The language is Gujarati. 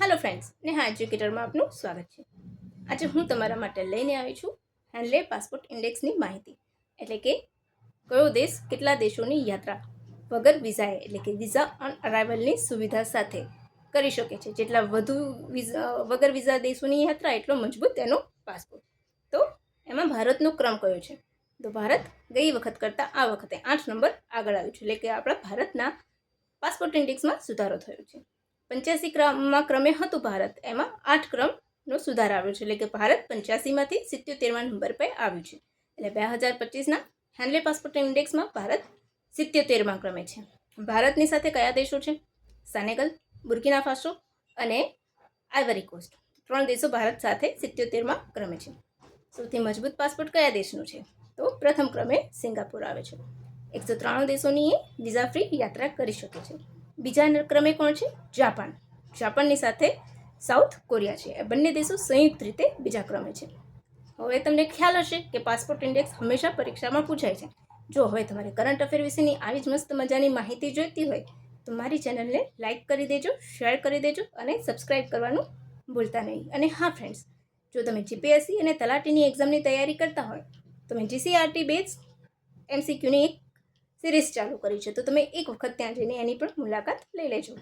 હેલો ફ્રેન્ડ્સ, નેહા એજ્યુકેટરમાં આપનું સ્વાગત છે। આજે હું તમારા માટે લઈને આવી છું હેન્ડલે પાસપોર્ટ ઇન્ડેક્સની માહિતી, એટલે કે કયો દેશ કેટલા દેશોની યાત્રા વગર વિઝાએ એટલે કે વિઝા ઓન અરાઇવલની સુવિધા સાથે કરી શકે છે। જેટલા વધુ વગર વિઝા દેશોની યાત્રા એટલો મજબૂત એનો પાસપોર્ટ। તો એમાં ભારતનો ક્રમ કયો છે? તો ભારત ગઈ વખત કરતાં આ વખતે 8 નંબર આગળ આવ્યું છે, એટલે કે આપણા ભારતના પાસપોર્ટ ઇન્ડેક્સમાં સુધારો થયો છે। 85 ક્રમે હતું ભારત, એમાં 8 ક્રમનો સુધાર આવ્યો છે, એટલે કે ભારત 85માંથી 77મા નંબર પર આવ્યું છે। એટલે 2025ના હેન્ડલે પાસપોર્ટ ઇન્ડેક્સમાં ભારત 77મા ક્રમે છે। ભારતની સાથે કયા દેશો છે? સેનેગલ, બુર્કિના ફાસો અને આઇવરી કોસ્ટ, 3 દેશો ભારત સાથે 77મા ક્રમે છે। સૌથી મજબૂત પાસપોર્ટ કયા દેશનો છે? તો પ્રથમ ક્રમે સિંગાપુર આવે છે। 193 દેશોની વિઝા ફ્રી યાત્રા કરી શકે છે। બીજા ક્રમે કોણ છે? જાપાન। જાપાનની સાથે સાઉથ કોરિયા છે। એ બંને દેશો સંયુક્ત રીતે બીજા ક્રમે છે। હવે તમને ખ્યાલ હશે કે પાસપોર્ટ ઇન્ડેક્સ હંમેશા પરીક્ષામાં પૂછાય છે। જો હવે તમારે કરંટ અફેર વિશેની આવી જ મસ્ત મજાની માહિતી જોઈતી હોય તો મારી ચેનલને લાઇક કરી દેજો, શેર કરી દેજો અને સબસ્ક્રાઈબ કરવાનું ભૂલતા નહીં। અને હા ફ્રેન્ડ્સ, જો તમે જીપીએસસી અને તલાટીની એક્ઝામની તૈયારી કરતા હોય તો મેં જીસીઆરટી બેઝ એમસીક્યુની એક સિરીઝ ચાલુ કરી છે, તો તમે એક વખત ત્યાં જઈને એની પણ મુલાકાત લઈ લેજો।